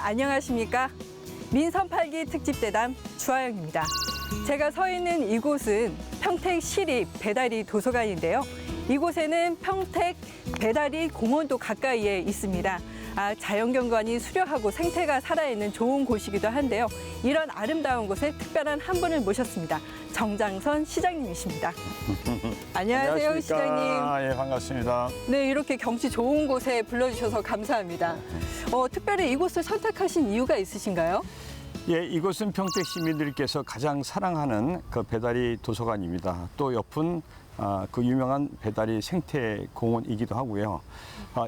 안녕하십니까? 민선 8기 특집대담 주하영입니다. 제가 서 있는 이곳은 평택 시립 배다리 도서관인데요. 이곳에는 평택 배다리 공원도 가까이에 있습니다. 자연경관이 수려하고 생태가 살아있는 좋은 곳이기도 한데요. 이런 아름다운 곳에 특별한 한 분을 모셨습니다. 정장선 시장님이십니다. 안녕하세요, 시장님. 예, 반갑습니다. 네, 이렇게 경치 좋은 곳에 불러주셔서 감사합니다. 특별히 이곳을 선택하신 이유가 있으신가요? 예, 이곳은 평택 시민들께서 가장 사랑하는 그 배다리 도서관입니다. 또 옆은 그 유명한 배다리 생태공원이기도 하고요.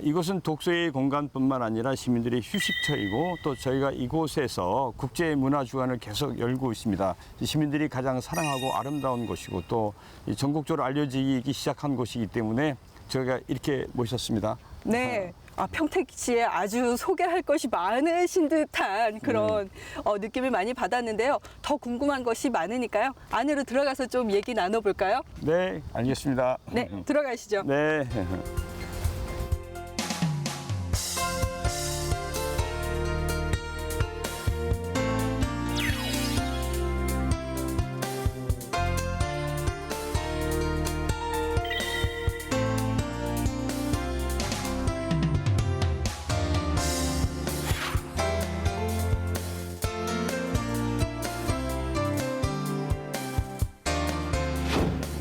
이곳은 독서의 공간뿐만 아니라 시민들의 휴식처이고 또 저희가 이곳에서 국제문화주간을 계속 열고 있습니다. 시민들이 가장 사랑하고 아름다운 곳이고 또 전국적으로 알려지기 시작한 곳이기 때문에 저희가 이렇게 모셨습니다. 네. 평택시에 아주 소개할 것이 많으신 듯한 그런 느낌을 많이 받았는데요. 더 궁금한 것이 많으니까요. 안으로 들어가서 좀 얘기 나눠볼까요? 네, 알겠습니다. 네, 들어가시죠. 네.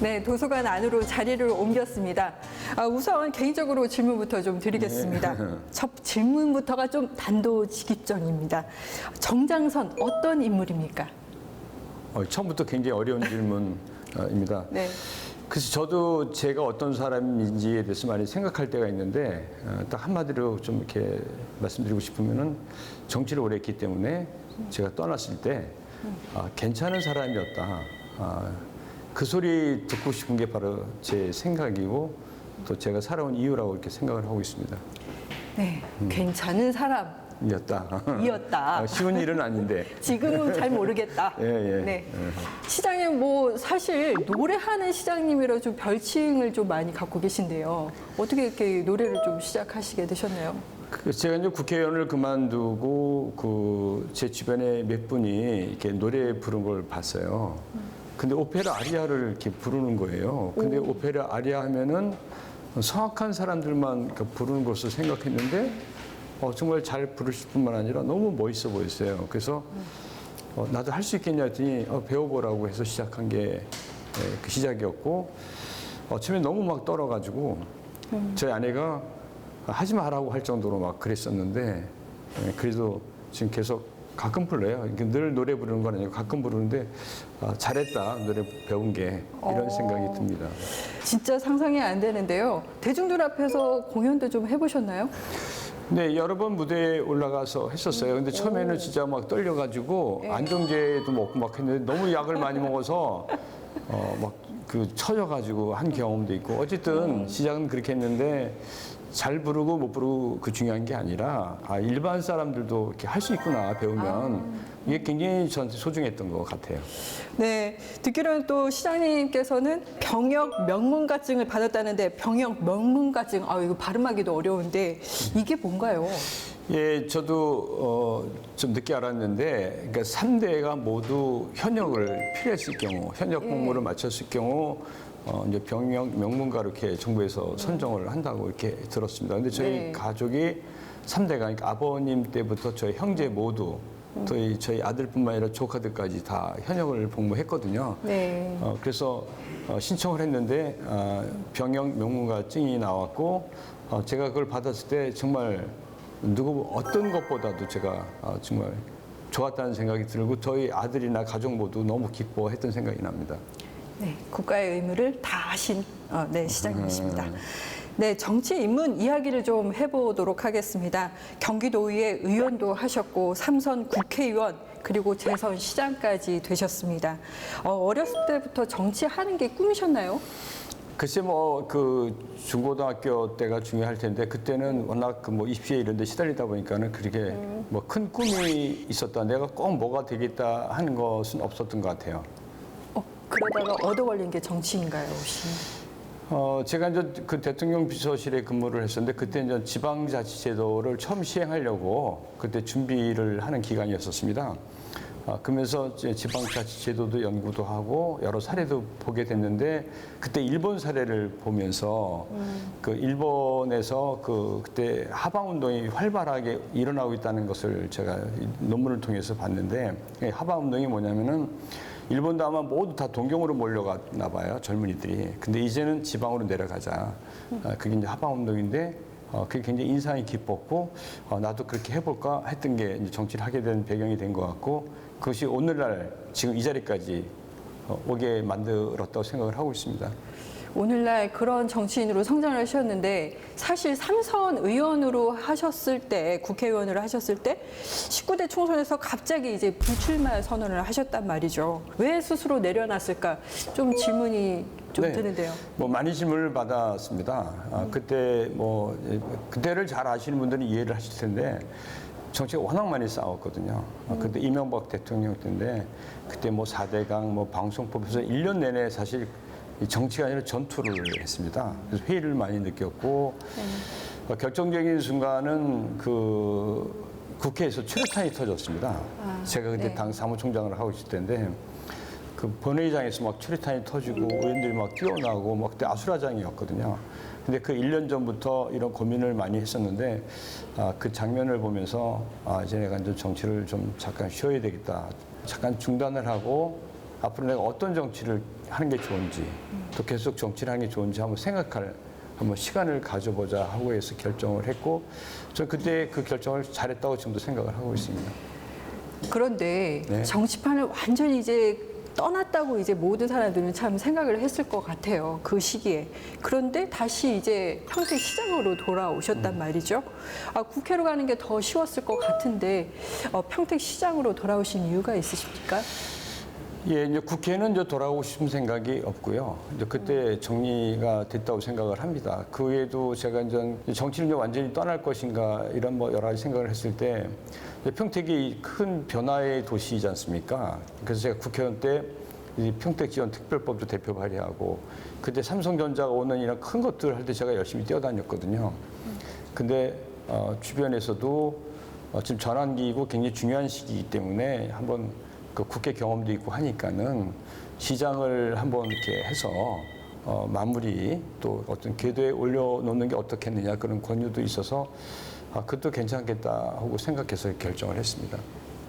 네, 도서관 안으로 자리를 옮겼습니다. 우선 개인적으로 질문부터 좀 드리겠습니다. 네. 첫 질문부터가 좀 단도직입적입니다. 정장선 어떤 인물입니까? 처음부터 굉장히 어려운 질문입니다. 네. 그래서 저도 제가 어떤 사람인지에 대해서 많이 생각할 때가 있는데 딱 한마디로 좀 이렇게 말씀드리고 싶으면은 정치를 오래 했기 때문에 제가 떠났을 때 괜찮은 사람이었다. 그 소리 듣고 싶은 게 바로 제 생각이고 또 제가 살아온 이유라고 이렇게 생각을 하고 있습니다. 네, 괜찮은 사람. 이었다. 쉬운 일은 아닌데. 지금은 잘 모르겠다. 예, 예. 네. 시장님, 사실 노래하는 시장님이라 좀 별칭을 좀 많이 갖고 계신데요. 어떻게 이렇게 노래를 좀 시작하시게 되셨나요? 제가 이제 국회의원을 그만두고 제 주변에 몇 분이 이렇게 노래 부른 걸 봤어요. 근데 오페라 아리아를 이렇게 부르는 거예요. 근데 오페라 아리아 하면은 성악한 사람들만 부르는 것으로 생각했는데 정말 잘 부르실 뿐만 아니라 너무 멋있어 보였어요. 그래서 나도 할 수 있겠냐 했더니 배워보라고 해서 시작한 게 그 시작이었고 처음에 너무 막 떨어가지고 저희 아내가 하지 말라고 할 정도로 막 그랬었는데 그래도 지금 계속 가끔 불러요. 늘 노래 부르는 건 아니고 가끔 부르는데 잘했다 노래 배운 게 이런 생각이 듭니다. 진짜 상상이 안 되는데요. 대중들 앞에서 공연도 좀 해보셨나요? 네, 여러 번 무대에 올라가서 했었어요. 근데 처음에는 진짜 막 떨려가지고 안정제도 먹고 막 했는데 너무 약을 많이 먹어서 막 처져가지고 한 경험도 있고 어쨌든 시작은 그렇게 했는데 잘 부르고 못 부르고 중요한 게 아니라 일반 사람들도 이렇게 할 수 있구나 배우면 이게 굉장히 저한테 소중했던 것 같아요. 네, 듣기로는 또 시장님께서는 병역 명문가증을 받았다는데 병역 명문가증, 이거 발음하기도 어려운데 이게 뭔가요? 예, 저도 좀 늦게 알았는데, 그러니까 3대가 모두 현역을 필요했을 경우, 현역 복무를 마쳤을 경우, 이제 병역 명문가로 이렇게 정부에서 선정을 한다고 이렇게 들었습니다. 근데 저희 가족이 3대가, 그러니까 아버님 때부터 저희 형제 모두, 저희 아들뿐만 아니라 조카들까지 다 현역을 복무했거든요. 네. 그래서 신청을 했는데, 병역 명문가증이 나왔고, 제가 그걸 받았을 때 정말 어떤 것보다도 제가 정말 좋았다는 생각이 들고 저희 아들이나 가족 모두 너무 기뻐했던 생각이 납니다. 네, 국가의 의무를 다 하신 시장님이십니다. 네, 정치 입문 이야기를 좀 해보도록 하겠습니다. 경기도의회 의원도 하셨고 3선 국회의원 그리고 재선 시장까지 되셨습니다. 어렸을 때부터 정치하는 게 꿈이셨나요? 글쎄 중고등학교 때가 중요할 텐데 그때는 워낙 입시에 이런 데 시달리다 보니까는 그렇게 큰 꿈이 있었다. 내가 꼭 뭐가 되겠다 하는 것은 없었던 것 같아요. 그러다가 얻어 걸린 게 정치인가요, 혹시? 제가 이제 그 대통령 비서실에 근무를 했었는데 그때 이제 지방자치제도를 처음 시행하려고 그때 준비를 하는 기간이었었습니다. 그러면서 이제 지방자치제도도 연구도 하고 여러 사례도 보게 됐는데 그때 일본 사례를 보면서 그 일본에서 그때 하방운동이 활발하게 일어나고 있다는 것을 제가 논문을 통해서 봤는데 하방운동이 뭐냐면은 일본도 아마 모두 다 동경으로 몰려갔나 봐요, 젊은이들이. 근데 이제는 지방으로 내려가자. 그게 이제 하방운동인데 그게 굉장히 인상이 깊었고 나도 그렇게 해볼까 했던 게 이제 정치를 하게 된 배경이 된 것 같고 그것이 오늘날 지금 이 자리까지 오게 만들었다고 생각을 하고 있습니다. 오늘날 그런 정치인으로 성장을 하셨는데 사실 삼선 의원으로 하셨을 때 국회의원으로 하셨을 때 19대 총선에서 갑자기 이제 불출마 선언을 하셨단 말이죠. 왜 스스로 내려놨을까? 좀 질문이 좀 드는데요. 뭐 많이 질문을 받았습니다. 그때 뭐 그때를 잘 아시는 분들은 이해를 하실 텐데 정치가 워낙 많이 싸웠거든요. 그때 이명박 대통령 때인데 그때 뭐 4대강 뭐 방송법에서 1년 내내 사실 정치가 아니라 전투를 했습니다. 그래서 회의를 많이 느꼈고 결정적인 순간은 그 국회에서 최루탄이 터졌습니다. 제가 그때 당 사무총장을 하고 있을 때인데 그 본회의장에서 막 최루탄이 터지고 의원들이 막 뛰어나고 막 그때 아수라장이었거든요. 근데 그 1년 전부터 이런 고민을 많이 했었는데 그 장면을 보면서 이제 내가 이제 정치를 좀 잠깐 쉬어야 되겠다. 잠깐 중단을 하고 앞으로 내가 어떤 정치를 하는 게 좋은지 또 계속 정치를 하는 게 좋은지 한번 한번 시간을 가져보자 하고 해서 결정을 했고 저는 그때 그 결정을 잘했다고 지금도 생각을 하고 있습니다. 그런데 정치판을 완전히 이제 떠났다고 이제 모든 사람들은 참 생각을 했을 것 같아요. 그 시기에. 그런데 다시 이제 평택시장으로 돌아오셨단 말이죠. 국회로 가는 게 더 쉬웠을 것 같은데 평택시장으로 돌아오신 이유가 있으십니까? 예, 이제 국회는 이제 돌아오고 싶은 생각이 없고요. 이제 그때 정리가 됐다고 생각을 합니다. 그 외에도 제가 이제 정치를 이제 완전히 떠날 것인가 이런 뭐 여러 가지 생각을 했을 때 평택이 큰 변화의 도시이지 않습니까? 그래서 제가 국회의원 때 평택지원특별법도 대표 발의하고 그때 삼성전자가 오는 이런 큰 것들 할 때 제가 열심히 뛰어다녔거든요. 근데 주변에서도 지금 전환기이고 굉장히 중요한 시기이기 때문에 한번 그 국회 경험도 있고 하니까는 시장을 한번 이렇게 해서 마무리 또 어떤 궤도에 올려놓는 게 어떻겠느냐 그런 권유도 있어서 그것도 괜찮겠다 하고 생각해서 결정을 했습니다.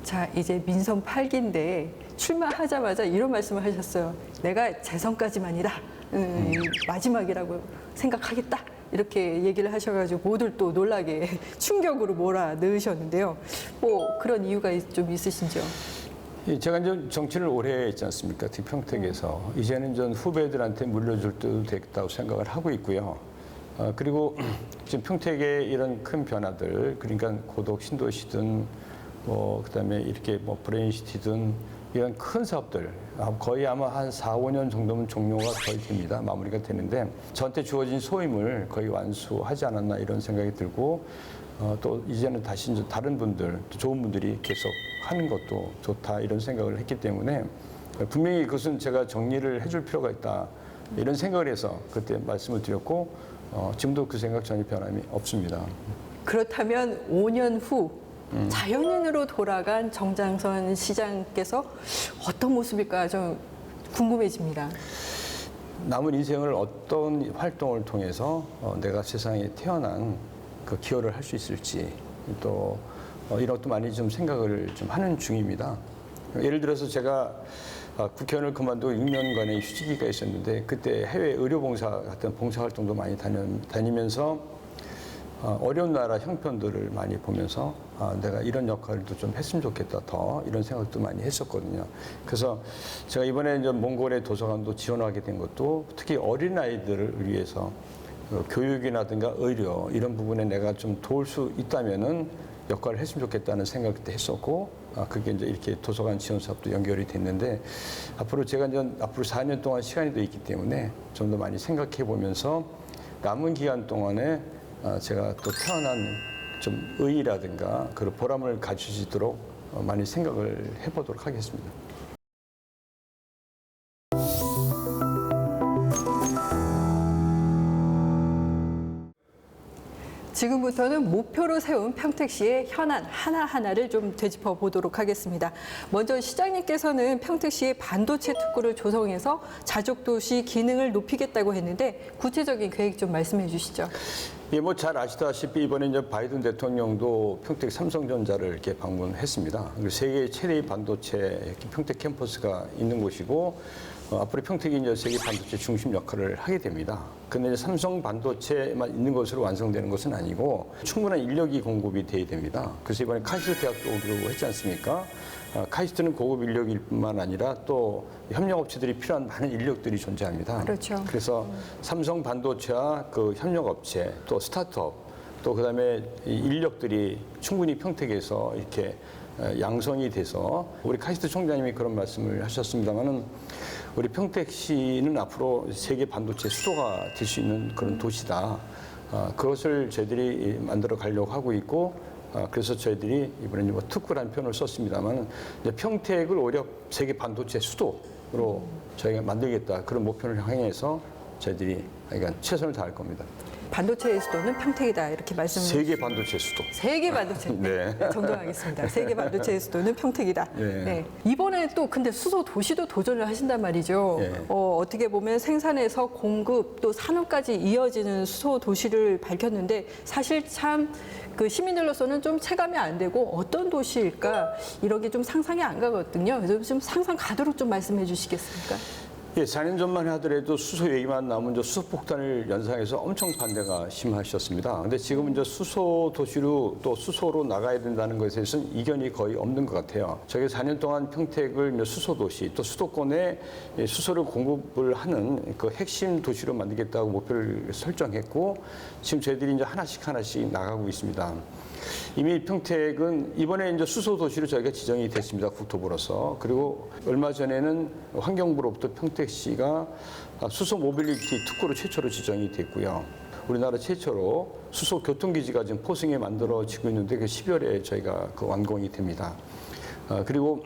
자, 이제 민선 8기인데 출마하자마자 이런 말씀을 하셨어요. 내가 재선까지만이다. 마지막이라고 생각하겠다. 이렇게 얘기를 하셔가지고 모두를 또 놀라게 충격으로 몰아넣으셨는데요. 뭐 그런 이유가 좀 있으신지요? 제가 이제 정치를 오래 했지 않습니까? 특히 평택에서. 이제는 전 후배들한테 물려줄 때도 되겠다고 생각을 하고 있고요. 그리고 지금 평택의 이런 큰 변화들, 그러니까 고덕 신도시든 뭐 그다음에 이렇게 뭐 브레인시티든 이런 큰 사업들 거의 아마 한 4, 5년 정도면 종료가 거의 됩니다. 마무리가 되는데 저한테 주어진 소임을 거의 완수하지 않았나 이런 생각이 들고 또 이제는 다시 이제 다른 분들, 또 좋은 분들이 계속 하는 것도 좋다 이런 생각을 했기 때문에 분명히 그것은 제가 정리를 해줄 필요가 있다 이런 생각을 해서 그때 말씀을 드렸고 지금도 그 생각 전혀 변함이 없습니다. 그렇다면 5년 후 자연인으로 돌아간 정장선 시장께서 어떤 모습일까 좀 궁금해집니다. 남은 인생을 어떤 활동을 통해서 내가 세상에 태어난 그 기여를 할 수 있을지 또 이런 것도 많이 좀 생각을 좀 하는 중입니다. 예를 들어서 제가 국회의원을 그만두고 6년간의 휴직기가 있었는데 그때 해외 의료봉사 같은 봉사활동도 많이 다니면서 어려운 나라 형편들을 많이 보면서 내가 이런 역할도 좀 했으면 좋겠다 더 이런 생각도 많이 했었거든요. 그래서 제가 이번에 이제 몽골의 도서관도 지원하게 된 것도 특히 어린아이들을 위해서 교육이라든가 의료 이런 부분에 내가 좀 도울 수 있다면은 역할을 했으면 좋겠다는 생각을 그때 했었고 그게 이제 이렇게 도서관 지원 사업도 연결이 됐는데 앞으로 제가 이제 앞으로 4년 동안 시간이 더 있기 때문에 좀 더 많이 생각해 보면서 남은 기간 동안에 제가 또 태어난 좀 의의라든가 그런 보람을 가지시도록 많이 생각을 해보도록 하겠습니다. 지금부터는 목표로 세운 평택시의 현안 하나하나를 좀 되짚어 보도록 하겠습니다. 먼저 시장님께서는 평택시의 반도체 특구를 조성해서 자족도시 기능을 높이겠다고 했는데 구체적인 계획 좀 말씀해 주시죠. 예, 뭐 잘 아시다시피 이번에 이제 바이든 대통령도 평택 삼성전자를 이렇게 방문했습니다. 그리고 세계 최대의 반도체 평택 캠퍼스가 있는 곳이고 앞으로 평택이 이제 세계 반도체 중심 역할을 하게 됩니다. 근데 이제 삼성 반도체만 있는 것으로 완성되는 것은 아니고 충분한 인력이 공급이 돼야 됩니다. 그래서 이번에 카이스트 대학도 오기로 했지 않습니까? 카이스트는 고급 인력일 뿐만 아니라 또 협력업체들이 필요한 많은 인력들이 존재합니다. 그렇죠. 그래서 삼성 반도체와 그 협력업체 또 스타트업 또 그다음에 이 인력들이 충분히 평택에서 이렇게 양성이 돼서 우리 카이스트 총장님이 그런 말씀을 하셨습니다마는 우리 평택시는 앞으로 세계 반도체 수도가 될 수 있는 그런 도시다. 그것을 저희들이 만들어 가려고 하고 있고 그래서 저희들이 이번에 뭐 특구라는 표현을 썼습니다만 평택을 오히려 세계 반도체 수도로 저희가 만들겠다 그런 목표를 향해서 저희들이 그러니까 최선을 다할 겁니다. 반도체의 수도는 평택이다 이렇게 말씀을 세계 반도체 수도. 세계 반도체. 네. 정정하겠습니다. 세계 반도체의 수도는 평택이다. 네. 네. 이번에 또 근데 수소 도시도 도전을 하신단 말이죠. 네. 어떻게 보면 생산에서 공급 또 산업까지 이어지는 수소 도시를 밝혔는데 사실 참 그 시민들로서는 좀 체감이 안 되고 어떤 도시일까 이런 게 좀 상상이 안 가거든요. 그래서 좀 상상 가도록 좀 말씀해 주시겠습니까? 예, 4년 전만 하더라도 수소 얘기만 나오면 수소 폭탄을 연상해서 엄청 반대가 심하셨습니다. 근데 지금 이제 수소 도시로 또 수소로 나가야 된다는 것에 대해서는 이견이 거의 없는 것 같아요. 저희 4년 동안 평택을 수소 도시 또 수도권에 수소를 공급을 하는 그 핵심 도시로 만들겠다고 목표를 설정했고 지금 저희들이 이제 하나씩 나가고 있습니다. 이미 평택은 이번에 이제 수소 도시로 저희가 지정이 됐습니다. 국토부로서. 그리고 얼마 전에는 환경부로부터 평택시가 수소 모빌리티 특구로 최초로 지정이 됐고요. 우리나라 최초로 수소 교통기지가 지금 포승에 만들어지고 있는데 그 12월에 저희가 그 완공이 됩니다. 그리고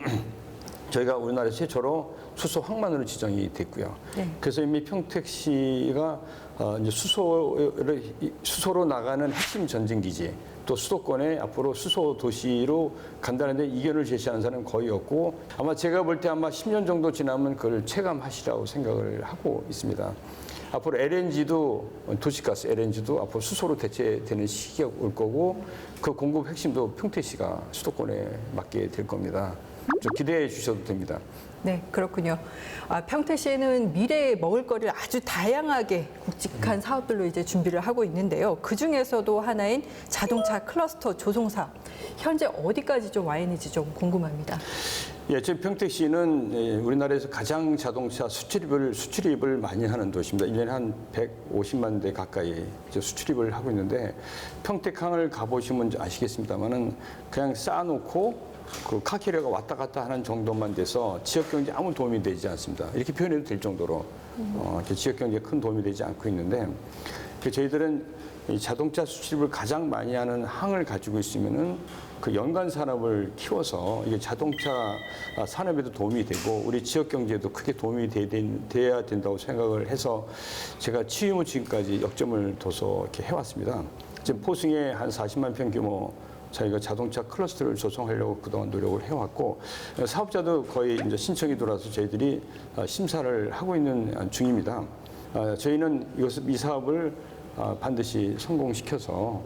저희가 우리나라 최초로 수소 항만으로 지정이 됐고요. 네. 그래서 이미 평택시가 이제 수소로 나가는 핵심 전진기지 또 수도권에 앞으로 수소 도시로 간다는데 이견을 제시하는 사람은 거의 없고 아마 제가 볼 때 아마 10년 정도 지나면 그걸 체감하시라고 생각을 하고 있습니다. 앞으로 LNG도 도시가스 LNG도 앞으로 수소로 대체되는 시기가 올 거고 그 공급 핵심도 평택시가 수도권에 맡게 될 겁니다. 좀 기대해 주셔도 됩니다. 네, 그렇군요. 평택시에는 미래의 먹을거리를 아주 다양하게 굵직한 사업들로 이제 준비를 하고 있는데요. 그 중에서도 하나인 자동차 클러스터 조성 사업. 현재 어디까지 좀 와 있는지 좀 궁금합니다. 예, 지금 평택시는 우리나라에서 가장 자동차 수출입을 많이 하는 도시입니다. 1년에 한 150만 대 가까이 수출입을 하고 있는데 평택항을 가보시면 아시겠습니다만은 그냥 쌓아놓고 그 카키레가 왔다 갔다 하는 정도만 돼서 지역 경제에 아무 도움이 되지 않습니다. 이렇게 표현해도 될 정도로 지역 경제에 큰 도움이 되지 않고 있는데 저희들은 이 자동차 수출입을 가장 많이 하는 항을 가지고 있으면은 그 연관 산업을 키워서 이게 자동차 산업에도 도움이 되고 우리 지역 경제에도 크게 도움이 돼야 된다고 생각을 해서 제가 취임 후 지금까지 역점을 둬서 이렇게 해왔습니다. 지금 포승에 한 40만 평 규모 저희가 자동차 클러스터를 조성하려고 그동안 노력을 해왔고 사업자도 거의 이제 신청이 들어와서 저희들이 심사를 하고 있는 중입니다. 저희는 이 사업을 반드시 성공시켜서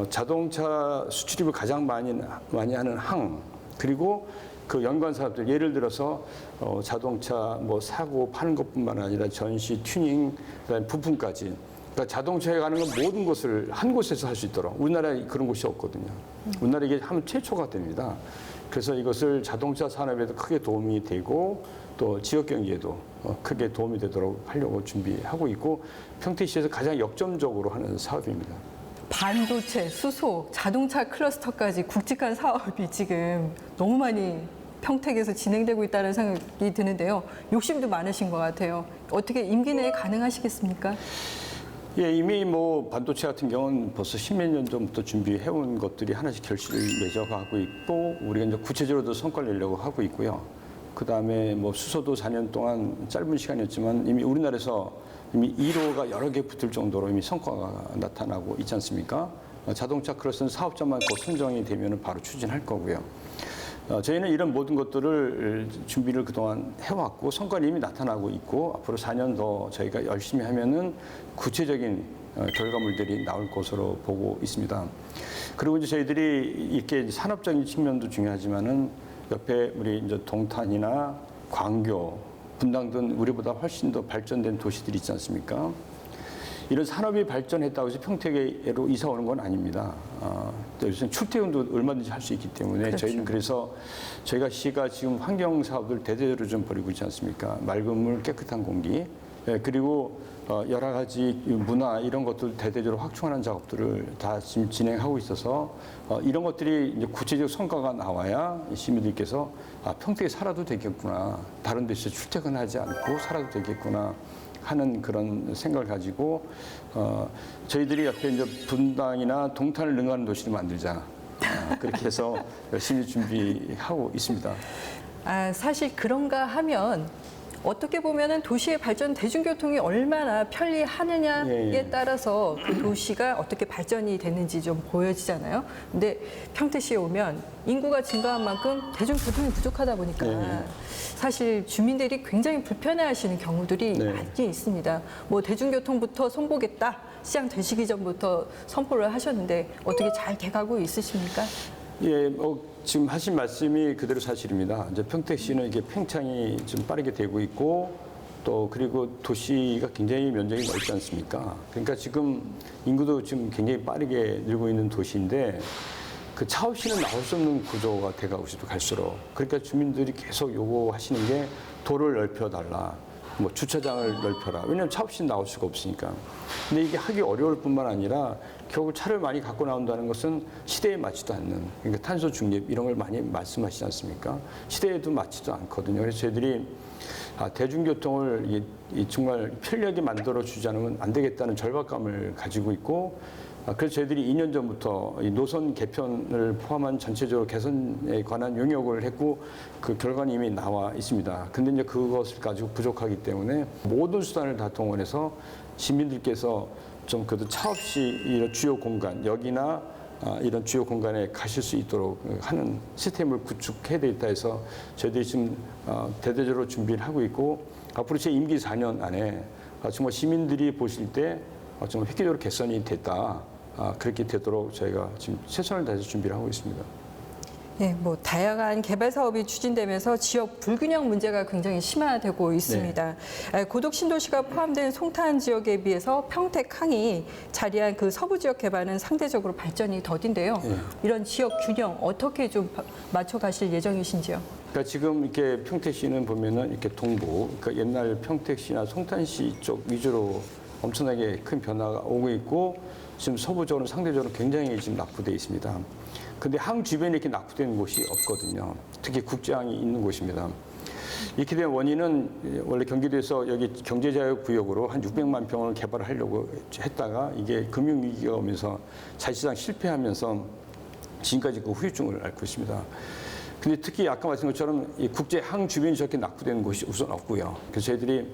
자동차 수출입을 가장 많이 하는 항 그리고 그 연관 사업들 예를 들어서 자동차 뭐 사고 파는 것뿐만 아니라 전시, 튜닝, 그다음에 부품까지. 그러니까 자동차에 가는 건 모든 것을 한 곳에서 할 수 있도록 우리나라에 그런 곳이 없거든요. 우리나라에 이게 하면 최초가 됩니다. 그래서 이것을 자동차 산업에도 크게 도움이 되고 또 지역 경제에도 크게 도움이 되도록 하려고 준비하고 있고 평택시에서 가장 역점적으로 하는 사업입니다. 반도체, 수소, 자동차 클러스터까지 굵직한 사업이 지금 너무 많이 평택에서 진행되고 있다는 생각이 드는데요. 욕심도 많으신 것 같아요. 어떻게 임기 내에 가능하시겠습니까? 예, 이미 뭐 반도체 같은 경우는 벌써 10몇 년 전부터 준비해온 것들이 하나씩 결실을 맺어가고 있고 우리가 이제 구체적으로도 성과를 내려고 하고 있고요. 그다음에 뭐 수소도 4년 동안 짧은 시간이었지만 이미 우리나라에서 이미 1호가 여러 개 붙을 정도로 이미 성과가 나타나고 있지 않습니까? 자동차 크로스는 사업자만 곧 선정이 되면 바로 추진할 거고요. 저희는 이런 모든 것들을 준비를 그동안 해왔고 성과는 이미 나타나고 있고 앞으로 4년 더 저희가 열심히 하면은 구체적인 결과물들이 나올 것으로 보고 있습니다. 그리고 이제 저희들이 이렇게 산업적인 측면도 중요하지만은 옆에 우리 이제 동탄이나 광교, 분당 등 우리보다 훨씬 더 발전된 도시들이 있지 않습니까? 이런 산업이 발전했다고 해서 평택으로 이사 오는 건 아닙니다. 요즘 출퇴근도 얼마든지 할 수 있기 때문에 그렇죠. 저희는 그래서 저희가 시가 지금 환경 사업을 대대적으로 좀 벌이고 있지 않습니까? 맑은 물, 깨끗한 공기, 그리고 여러 가지 문화 이런 것들 대대적으로 확충하는 작업들을 다 지금 진행하고 있어서 이런 것들이 이제 구체적 성과가 나와야 시민들께서 평택에 살아도 되겠구나, 다른 데서 출퇴근하지 않고 살아도 되겠구나 하는 그런 생각을 가지고 저희들이 옆에 이제 분당이나 동탄을 능가하는 도시를 만들자 그렇게 해서 열심히 준비하고 있습니다. 사실 그런가 하면 어떻게 보면은 도시의 발전, 대중교통이 얼마나 편리하느냐에 따라서 그 도시가 어떻게 발전이 됐는지 좀 보여지잖아요. 근데 평택시에 오면 인구가 증가한 만큼 대중교통이 부족하다 보니까 사실 주민들이 굉장히 불편해하시는 경우들이 많이 있습니다. 뭐 대중교통부터 손보겠다, 시장 되시기 전부터 선포를 하셨는데 어떻게 잘 돼가고 있으십니까? 예, 지금 하신 말씀이 그대로 사실입니다. 이제 평택시는 이게 팽창이 좀 빠르게 되고 있고 또 그리고 도시가 굉장히 면적이 넓지 않습니까? 그러니까 지금 인구도 지금 굉장히 빠르게 늘고 있는 도시인데 그 차 없이는 나올 수 없는 구조가 돼가고 있어도 갈수록 그러니까 주민들이 계속 요구하시는 게 도를 넓혀달라. 뭐 주차장을 넓혀라. 왜냐하면 차 없이 나올 수가 없으니까. 근데 이게 하기 어려울 뿐만 아니라 결국 차를 많이 갖고 나온다는 것은 시대에 맞지도 않는, 그러니까 탄소 중립 이런 걸 많이 말씀하시지 않습니까? 시대에도 맞지도 않거든요. 그래서 저희들이 대중교통을 정말 편리하게 만들어 주지 않으면 안 되겠다는 절박감을 가지고 있고, 그래서 저희들이 2년 전부터 이 노선 개편을 포함한 전체적으로 개선에 관한 용역을 했고 그 결과는 이미 나와 있습니다. 근데 이제 그것을 가지고 부족하기 때문에 모든 수단을 다 동원해서 시민들께서 좀 그래도 차 없이 이런 주요 공간, 여기나 이런 주요 공간에 가실 수 있도록 하는 시스템을 구축해야 되겠다 해서 저희들이 지금 대대적으로 준비를 하고 있고 앞으로 제 임기 4년 안에 정말 시민들이 보실 때 정말 획기적으로 개선이 됐다. 그렇게 되도록 저희가 지금 최선을 다해서 준비를 하고 있습니다. 네, 뭐 다양한 개발 사업이 추진되면서 지역 불균형 문제가 굉장히 심화되고 있습니다. 고덕 신도시가 포함된 송탄 지역에 비해서 평택항이 자리한 그 서부 지역 개발은 상대적으로 발전이 더딘데요. 이런 지역 균형 어떻게 좀 맞춰 가실 예정이신지요? 그러니까 지금 이렇게 평택시는 보면은 이렇게 동부, 그러니까 옛날 평택시나 송탄시 쪽 위주로 엄청나게 큰 변화가 오고 있고 지금 서부적으로 상대적으로 굉장히 지금 낙후되어 있습니다. 근데 항 주변에 이렇게 낙후된 곳이 없거든요. 특히 국제항이 있는 곳입니다. 이렇게 된 원인은 원래 경기도에서 여기 경제자유구역으로 한 600만 평을 개발하려고 했다가 이게 금융위기가 오면서 사실상 실패하면서 지금까지 그 후유증을 앓고 있습니다. 근데 특히 아까 말씀드린 것처럼 이 국제항 주변이 저렇게 낙후된 곳이 우선 없고요. 그래서 저희들이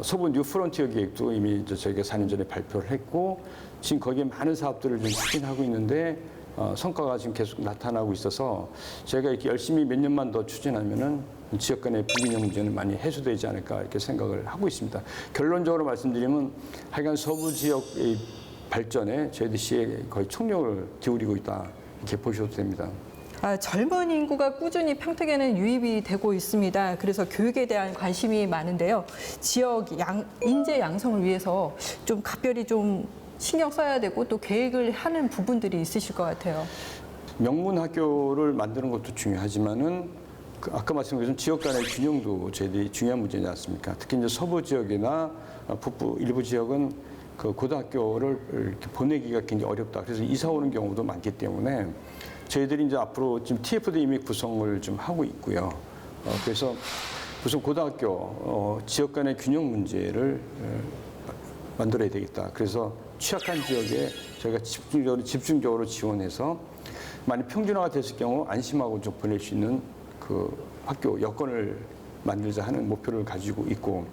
서부 뉴 프론티어 계획도 이미 저희가 4년 전에 발표를 했고 지금 거기에 많은 사업들을 좀 추진하고 있는데 성과가 지금 계속 나타나고 있어서 저희가 이렇게 열심히 몇 년만 더 추진하면은 지역 간의 불균형 문제는 많이 해소되지 않을까 이렇게 생각을 하고 있습니다. 결론적으로 말씀드리면 하여간 서부 지역의 발전에 저희들 시에 거의 총력을 기울이고 있다 이렇게 보셔도 됩니다. 젊은 인구가 꾸준히 평택에는 유입이 되고 있습니다. 그래서 교육에 대한 관심이 많은데요. 지역 인재 양성을 위해서 좀 각별히 좀 신경 써야 되고 또 계획을 하는 부분들이 있으실 것 같아요. 명문 학교를 만드는 것도 중요하지만은 아까 말씀드린 지역 간의 균형도 저희들이 중요한 문제지 않습니까? 특히 이제 서부 지역이나 북부 일부 지역은 그 고등학교를 이렇게 보내기가 굉장히 어렵다. 그래서 이사 오는 경우도 많기 때문에 저희들이 이제 앞으로 지금 TF도 이미 구성을 좀 하고 있고요. 그래서 우선 고등학교 지역 간의 균형 문제를 만들어야 되겠다. 그래서 취약한 지역에 저희가 집중적으로 지원해서 만약 평준화가 됐을 경우 안심하고 좀 보낼 수 있는 그 학교 여건을 만들자 하는 목표를 가지고 있고,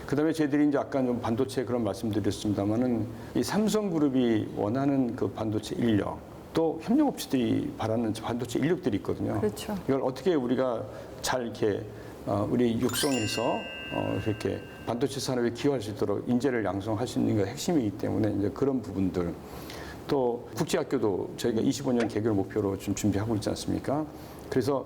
그다음에 저희들이 이제 아까 좀 반도체 그런 말씀드렸습니다만은 이 삼성그룹이 원하는 그 반도체 인력, 또 협력업체들이 바라는 반도체 인력들이 있거든요. 그렇죠. 이걸 어떻게 우리가 잘 이렇게 우리 육성해서 이렇게 반도체 산업에 기여할 수 있도록 인재를 양성할 수 있는 게 핵심이기 때문에 이제 그런 부분들, 또 국제학교도 저희가 25년 개교를 목표로 좀 준비하고 있지 않습니까? 그래서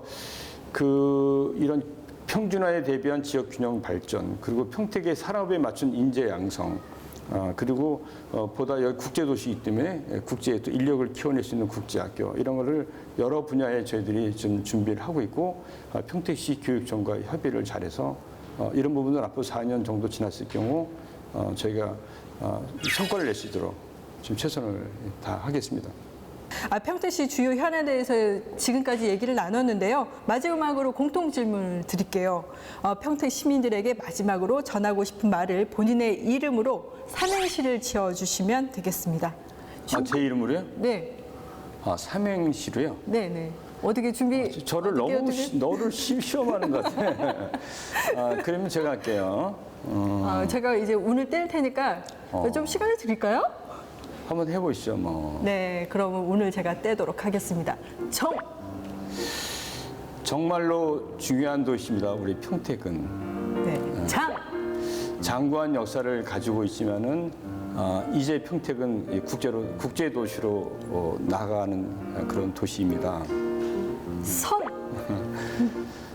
이런 평준화에 대비한 지역 균형 발전, 그리고 평택의 산업에 맞춘 인재 양성, 그리고 보다 여기 국제도시이기 때문에 국제에 또 인력을 키워낼 수 있는 국제학교, 이런 거를 여러 분야에 저희들이 좀 준비를 하고 있고, 평택시 교육청과 협의를 잘해서 이런 부분을 앞으로 4년 정도 지났을 경우 저희가 성과를 낼 수 있도록 좀 최선을 다하겠습니다. 평택시 주요 현안에 대해서 지금까지 얘기를 나눴는데요. 마지막으로 공통 질문을 드릴게요. 평택 시민들에게 마지막으로 전하고 싶은 말을 본인의 이름으로 삼행시를 지어주시면 되겠습니다. 제 이름으로요? 네. 삼행시로요? 네네. 어떻게 준비? 저를 너를 시험하는 것 같아. 그러면 제가 할게요. 제가 이제 운을 뗄 테니까 좀 시간을 드릴까요? 한번 해보시죠, 뭐. 네, 그러면 오늘 제가 떼도록 하겠습니다. 정말로 중요한 도시입니다, 우리 평택은. 네, 장구한 역사를 가지고 있지만은 이제 평택은 국제 도시로 나아가는 그런 도시입니다.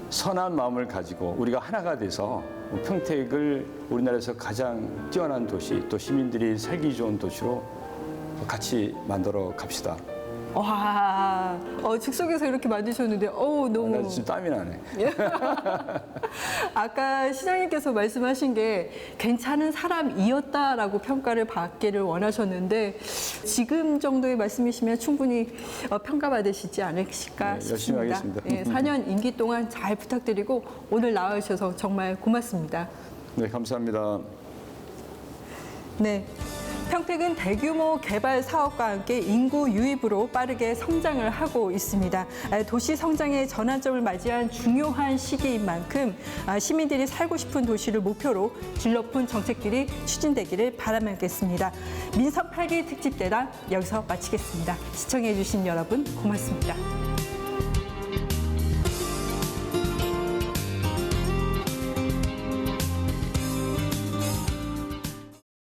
선한 마음을 가지고 우리가 하나가 돼서 평택을 우리나라에서 가장 뛰어난 도시, 또 시민들이 살기 좋은 도시로 같이 만들어 갑시다. 와, 즉석에서 이렇게 만드셨는데, 너무. 나 지금 땀이 나네. 아까 시장님께서 말씀하신 게 괜찮은 사람이었다라고 평가를 받기를 원하셨는데, 지금 정도의 말씀이시면 충분히 평가받으시지 않으실까 네, 싶습니다. 열심히 하겠습니다. 4년 임기 동안 잘 부탁드리고, 오늘 나와주셔서 정말 고맙습니다. 네, 감사합니다. 네. 평택은 대규모 개발 사업과 함께 인구 유입으로 빠르게 성장을 하고 있습니다. 도시 성장의 전환점을 맞이한 중요한 시기인 만큼 시민들이 살고 싶은 도시를 목표로 질 높은 정책들이 추진되기를 바라겠습니다. 민선 8기 특집 대담 여기서 마치겠습니다. 시청해주신 여러분 고맙습니다.